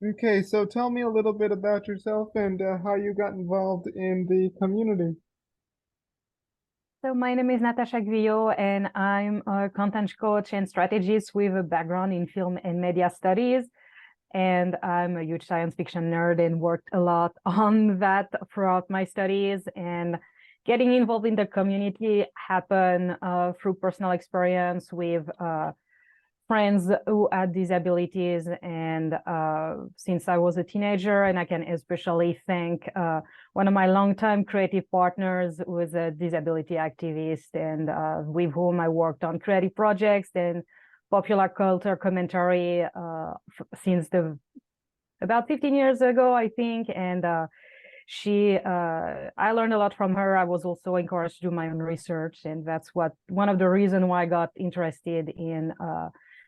Okay, so tell me a little bit about yourself and how you got involved in the community. So my name is Natacha Guyot, and I'm a content coach and strategist with a background in film and media studies. And I'm a huge science fiction nerd and worked a lot on that throughout my studies. And getting involved in the community happened through personal experience with friends who had disabilities. And since I was a teenager, and I can especially thank one of my longtime creative partners who was a disability activist and with whom I worked on creative projects and popular culture commentary since the about 15 years ago, I think. And I learned a lot from her. I was also encouraged to do my own research, and that's one of the reasons why I got interested in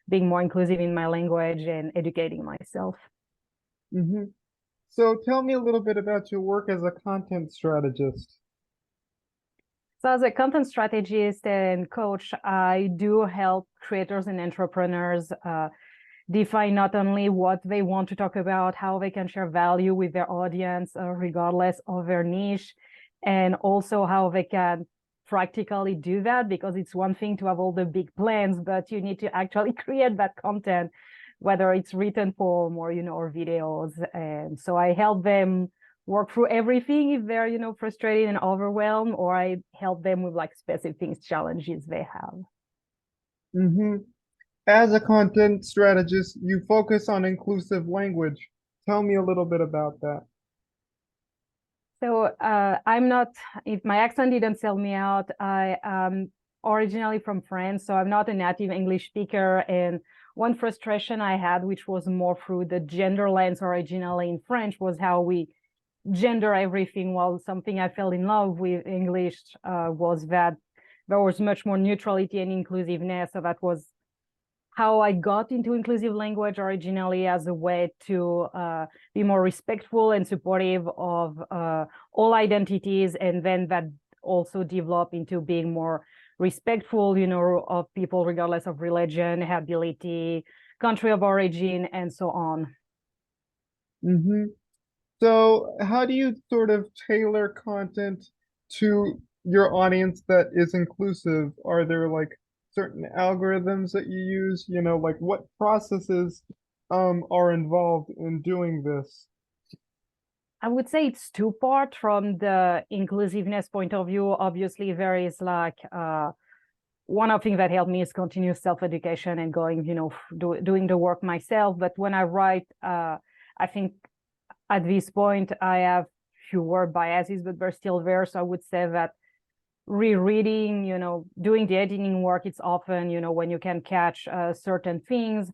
being more inclusive in my language and educating myself. hmm So tell me a little bit about your work as a content strategist. So as a content strategist and coach, I do help creators and entrepreneurs define not only what they want to talk about, how they can share value with their audience, regardless of their niche, and also how they can practically do that, because it's one thing to have all the big plans, but you need to actually create that content, whether it's written form or, or videos. And so I help them work through everything if they're, frustrated and overwhelmed, or I help them with like specific challenges they have. hmm As a content strategist, you focus on inclusive language. Tell me a little bit about that. So I'm not, if my accent didn't sell me out, I am originally from France, so I'm not a native English speaker. And one frustration I had, which was more through the gender lens originally in French, was how we gender everything. While something I fell in love with English was that there was much more neutrality and inclusiveness. So that was how I got into inclusive language originally, as a way to be more respectful and supportive of all identities, and then that also developed into being more respectful, of people regardless of religion, ability, country of origin, and so on. hmm So how do you sort of tailor content to your audience that is inclusive? Are there like certain algorithms that you use? Like what processes are involved in doing this? I would say it's two part. From the inclusiveness point of view, obviously there is like one of the things that helped me is continuous self-education and going, doing the work myself. But when I write, I think at this point I have fewer biases, but they're still there. So I would say that rereading, doing the editing work, it's often, when you can catch certain things.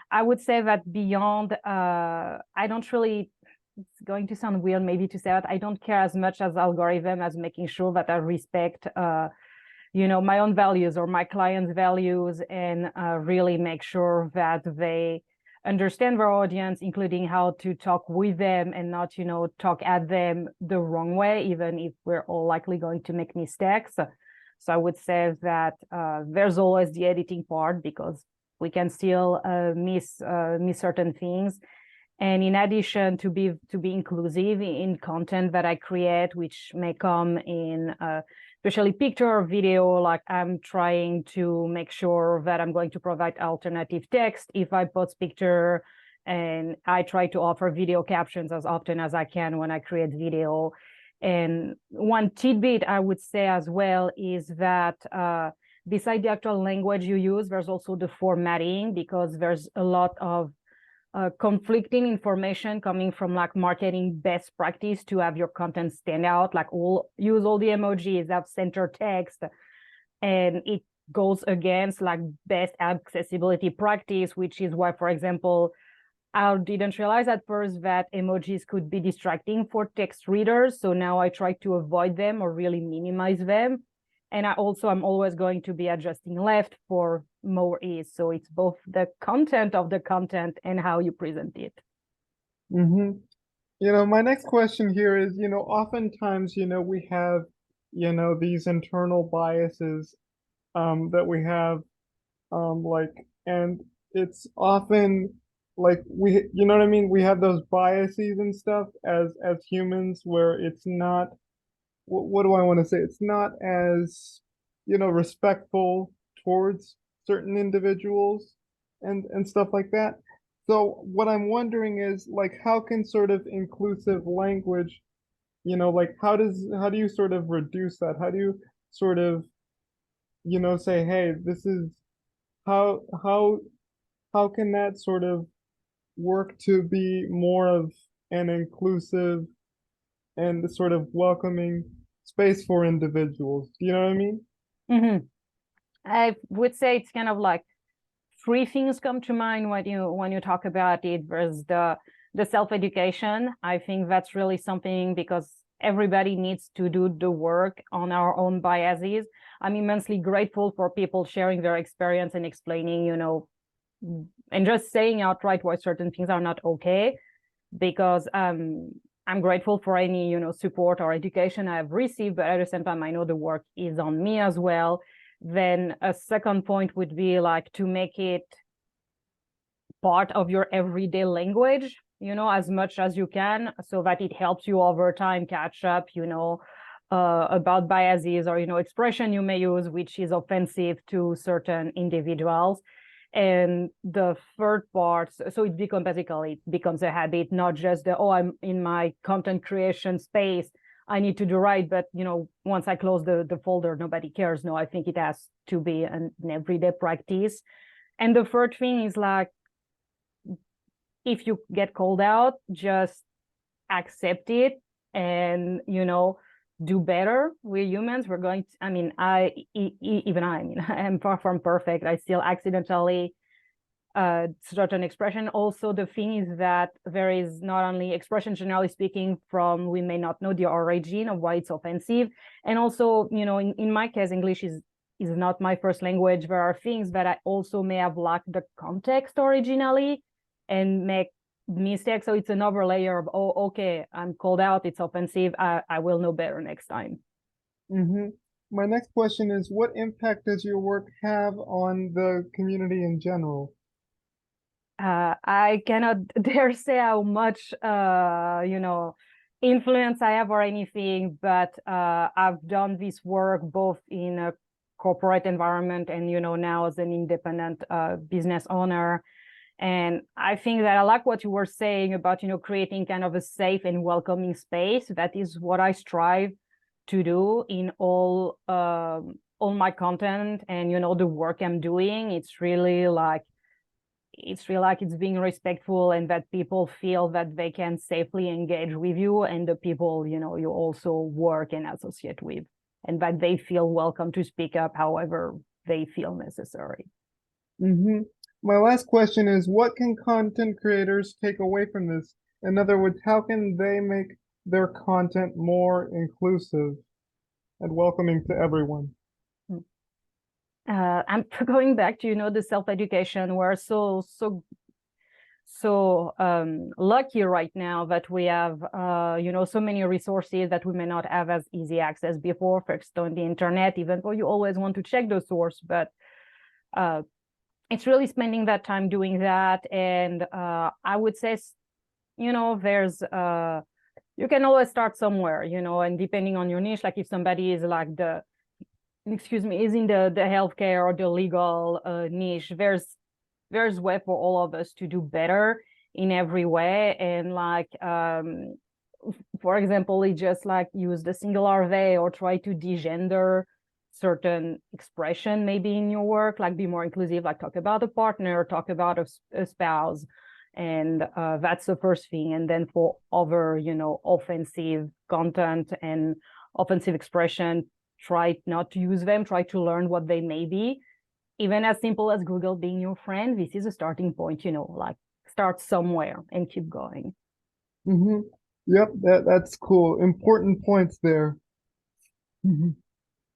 I would say that beyond, I don't really, it's going to sound weird maybe to say that, I don't care as much as algorithm as making sure that I respect my own values or my clients' values, and really make sure that they understand their audience, including how to talk with them and not, talk at them the wrong way, even if we're all likely going to make mistakes. So I would say that there's always the editing part, because we can still miss certain things. And in addition, to be inclusive in content that I create, which may come in especially picture or video, like I'm trying to make sure that I'm going to provide alternative text if I post picture, and I try to offer video captions as often as I can when I create video. And one tidbit I would say as well is that beside the actual language you use, there's also the formatting, because there's a lot of conflicting information coming from like marketing best practice to have your content stand out, like use all the emojis, have center text, and it goes against like best accessibility practice, which is why, for example, I didn't realize at first that emojis could be distracting for text readers. So now I try to avoid them or really minimize them. And I'm always going to be adjusting left for more ease. So it's both the content of the content and how you present it. hmm my next question here is, oftentimes, we have, these internal biases that we have, like, and it's often like you know what I mean? We have those biases and stuff as humans where it's not, what do I want to say? It's not as, respectful towards certain individuals and stuff like that. So what I'm wondering is like how can sort of inclusive language, like how do you sort of reduce that? How do you sort of, say, hey, this is how can that sort of work to be more of an inclusive and sort of welcoming space for individuals? Do you know what I mean? Hmm. I would say it's kind of like three things come to mind when you talk about it. There's the self-education. I think that's really something because everybody needs to do the work on our own biases. I'm immensely grateful for people sharing their experience and explaining, and just saying outright why certain things are not okay, because I'm grateful for any, support or education I've received, but at the same time, I know the work is on me as well. Then a second point would be like to make it part of your everyday language, as much as you can, so that it helps you over time catch up, about biases or, expression you may use, which is offensive to certain individuals. And the third part, so it becomes basically, it becomes a habit, not just I'm in my content creation space, I need to do right, but once I close the folder, nobody cares. No, I think it has to be an everyday practice. And the third thing is like, if you get called out, just accept it and do better. We're humans. We're going to, I mean, even I mean, I'm far from perfect. I still accidentally certain expression. Also, the thing is that there is not only expression, generally speaking, from we may not know the origin of why it's offensive, and also, in my case, English is not my first language. There are things that I also may have lacked the context originally and make mistakes. So it's another layer of, oh, okay, I'm called out, it's offensive, I will know better next time. Mm-hmm. My next question is, what impact does your work have on the community in general? I cannot dare say how much influence I have or anything, but I've done this work both in a corporate environment and now as an independent business owner. And I think that I like what you were saying about creating kind of a safe and welcoming space. That is what I strive to do in all my content and the work I'm doing. It's being respectful and that people feel that they can safely engage with you and the people you also work and associate with, and that they feel welcome to speak up however they feel necessary. Mm-hmm. My last question is, what can content creators take away from this? In other words, how can they make their content more inclusive and welcoming to everyone? I'm going back to the self-education. We're so lucky right now that we have so many resources that we may not have as easy access before. First on the internet, even though you always want to check the source, but it's really spending that time doing that. And I would say there's you can always start somewhere, and depending on your niche, like if somebody is like is in the healthcare or the legal niche, there's way for all of us to do better in every way. And like for example, we just like use the singular they or try to degender certain expression maybe in your work, like be more inclusive, like talk about a partner, talk about a spouse. And that's the first thing. And then for other offensive content and offensive expression, try not to use them, try to learn what they may be. Even as simple as Google being your friend, this is a starting point, like start somewhere and keep going. Mm-hmm. Yep, that's cool. Important points there.